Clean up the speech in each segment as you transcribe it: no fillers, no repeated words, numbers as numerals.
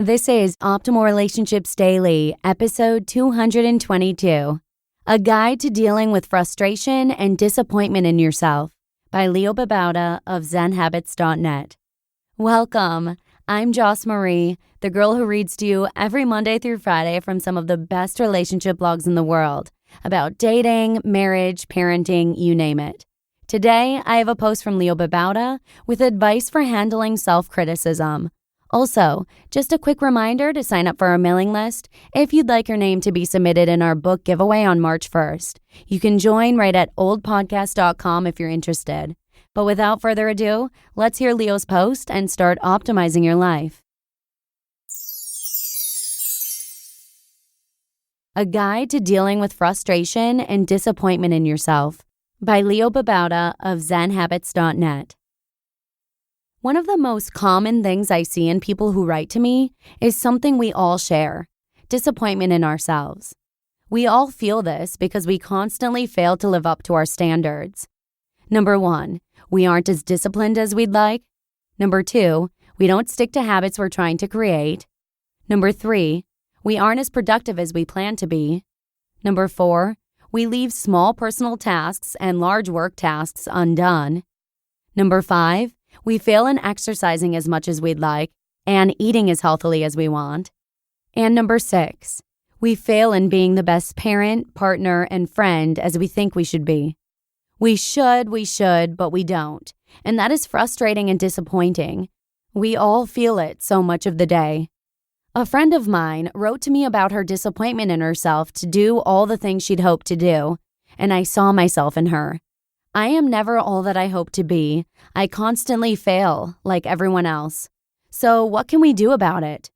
This is Optimal Relationships Daily, episode 222, A Guide to Dealing with Frustration and Disappointment in Yourself by Babauta of Zen Habits, and&nbsp. Welcome. I'm Joss Marie, the girl who reads to you every Monday through Friday from some of the best relationship blogs in the world about dating, marriage, parenting, you name it. Today, I have a post from Babauta with advice for handling self-criticism. Also, just a quick reminder to sign up for our mailing list if you'd like your name to be submitted in our book giveaway on March 1st. You can join right at oldpodcast.com if you're interested. But without further ado, let's hear Leo's post and start optimizing your life. A Guide to Dealing with Frustration and Disappointment in Yourself by Babauta of Zen Habits.net. One of the most common things I see in people who write to me is something we all share: disappointment in ourselves. We all feel this because we constantly fail to live up to our standards. Number 1, we aren't as disciplined as we'd like. Number 2, we don't stick to habits we're trying to create. Number 3, we aren't as productive as we plan to be. Number 4, we leave small personal tasks and large work tasks undone. Number 5, we fail in exercising as much as we'd like and eating as healthily as we want. And number 6, we fail in being the best parent, partner, and friend as we think we should be. We should, but we don't. And that is frustrating and disappointing. We all feel it so much of the day. A friend of mine wrote to me about her disappointment in herself to do all the things she'd hoped to do, and I saw myself in her. I am never all that I hope to be. I constantly fail, like everyone else. So what can we do about it?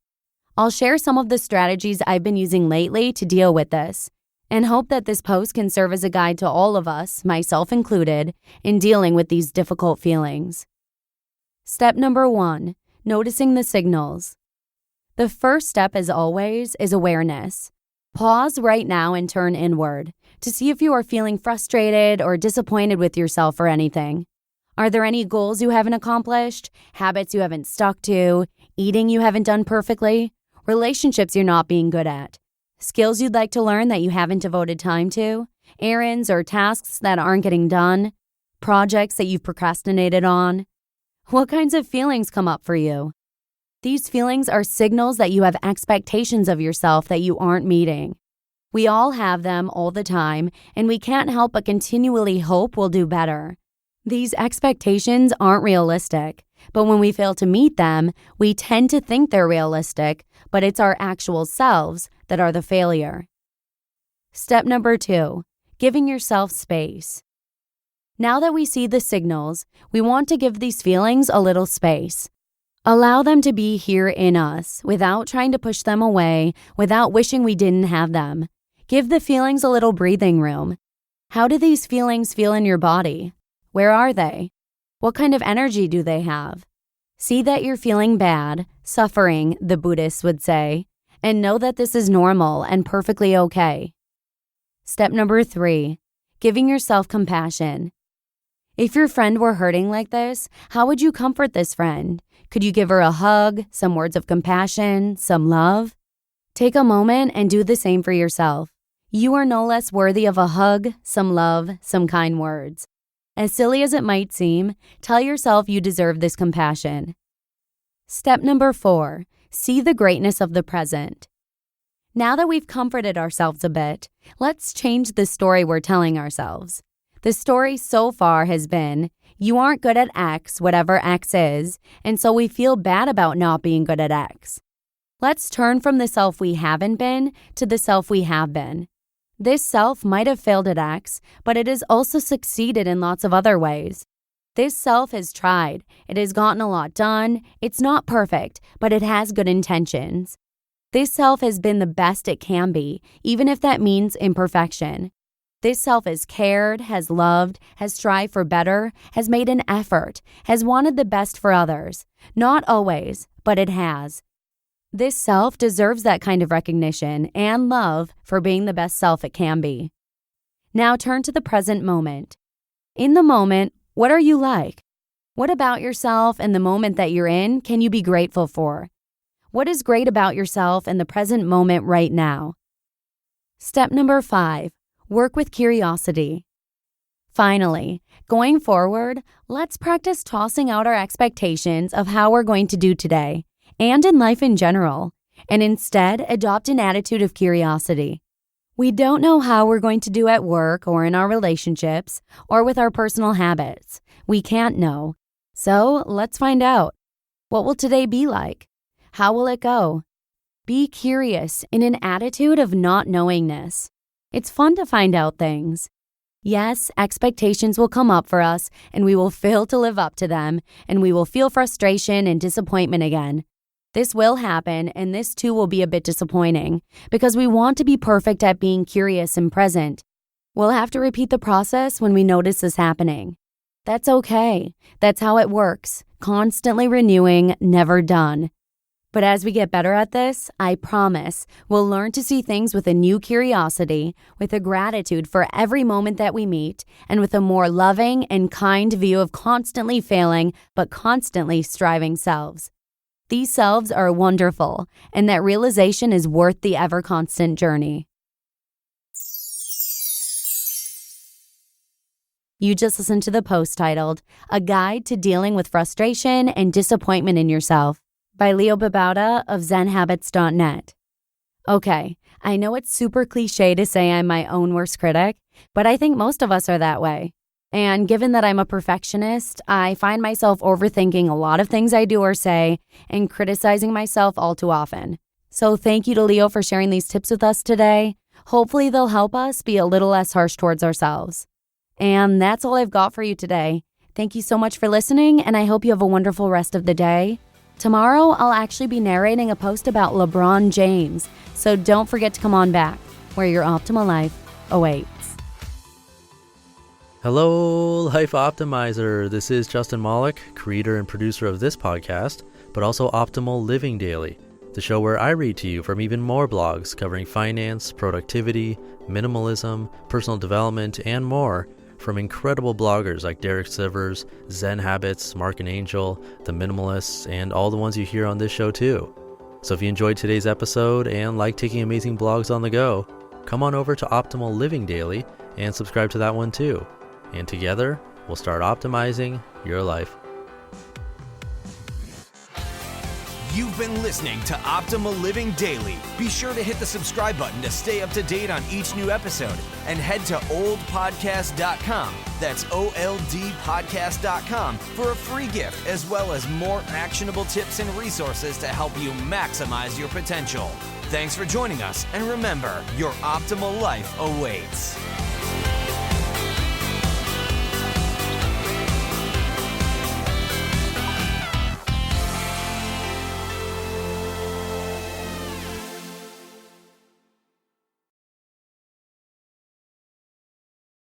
I'll share some of the strategies I've been using lately to deal with this, and hope that this post can serve as a guide to all of us, myself included, in dealing with these difficult feelings. Step number 1, noticing the signals. The first step, as always, is awareness. Pause right now and turn inward to see if you are feeling frustrated or disappointed with yourself for anything. Are there any goals you haven't accomplished, habits you haven't stuck to, eating you haven't done perfectly, relationships you're not being good at, skills you'd like to learn that you haven't devoted time to, errands or tasks that aren't getting done, projects that you've procrastinated on? What kinds of feelings come up for you? These feelings are signals that you have expectations of yourself that you aren't meeting. We all have them all the time, and we can't help but continually hope we'll do better. These expectations aren't realistic, but when we fail to meet them, we tend to think they're realistic, but it's our actual selves that are the failure. Step number 2, giving yourself space. Now that we see the signals, we want to give these feelings a little space. Allow them to be here in us without trying to push them away, without wishing we didn't have them. Give the feelings a little breathing room. How do these feelings feel in your body? Where are they? What kind of energy do they have? See that you're feeling bad, suffering, the Buddhists would say, and know that this is normal and perfectly okay. Step number 3, giving yourself compassion. If your friend were hurting like this, how would you comfort this friend? Could you give her a hug, some words of compassion, some love? Take a moment and do the same for yourself. You are no less worthy of a hug, some love, some kind words. As silly as it might seem, tell yourself you deserve this compassion. Step number 4, see the greatness of the present. Now that we've comforted ourselves a bit, let's change the story we're telling ourselves. The story so far has been, you aren't good at X, whatever X is, and so we feel bad about not being good at X. Let's turn from the self we haven't been to the self we have been. This self might have failed at X, but it has also succeeded in lots of other ways. This self has tried. It has gotten a lot done. It's not perfect, but it has good intentions. This self has been the best it can be, even if that means imperfection. This self has cared, has loved, has strived for better, has made an effort, has wanted the best for others. Not always, but it has. This self deserves that kind of recognition and love for being the best self it can be. Now turn to the present moment. In the moment, what are you like? What about yourself and the moment that you're in can you be grateful for? What is great about yourself in the present moment right now? Step number 5, work with curiosity. Finally, going forward, let's practice tossing out our expectations of how we're going to do today and in life in general, and instead adopt an attitude of curiosity. We don't know how we're going to do at work or in our relationships or with our personal habits. We can't know. So let's find out. What will today be like? How will it go? Be curious in an attitude of not knowingness. It's fun to find out things. Yes, expectations will come up for us and we will fail to live up to them and we will feel frustration and disappointment again. This will happen, and this too will be a bit disappointing because we want to be perfect at being curious and present. We'll have to repeat the process when we notice this happening. That's okay. That's how it works. Constantly renewing, never done. But as we get better at this, I promise we'll learn to see things with a new curiosity, with a gratitude for every moment that we meet, and with a more loving and kind view of constantly failing but constantly striving selves. These selves are wonderful, and that realization is worth the ever-constant journey. You just listened to the post titled, A Guide to Dealing with Frustration and Disappointment in Yourself by Babauta of Zen Habits, and&nbsp. Okay, I know it's super cliche to say I'm my own worst critic, but I think most of us are that way. And given that I'm a perfectionist, I find myself overthinking a lot of things I do or say and criticizing myself all too often. So thank you to Leo for sharing these tips with us today. Hopefully they'll help us be a little less harsh towards ourselves. And that's all I've got for you today. Thank you so much for listening, and I hope you have a wonderful rest of the day. Tomorrow, I'll actually be narrating a post about LeBron James, so don't forget to come on back, where your optimal life awaits. Hello, Life Optimizer. This is Justin Malik, creator and producer of this podcast, but also Optimal Living Daily, the show where I read to you from even more blogs covering finance, productivity, minimalism, personal development, and more from incredible bloggers like Derek Sivers, Zen Habits, Mark and Angel, The Minimalists, and all the ones you hear on this show too. So if you enjoyed today's episode and like taking amazing blogs on the go, come on over to Optimal Living Daily and subscribe to that one too. And together, we'll start optimizing your life. You've been listening to Optimal Living Daily. Be sure to hit the subscribe button to stay up to date on each new episode, and head to oldpodcast.com. That's OLDpodcast.com for a free gift, as well as more actionable tips and resources to help you maximize your potential. Thanks for joining us, and remember, your optimal life awaits.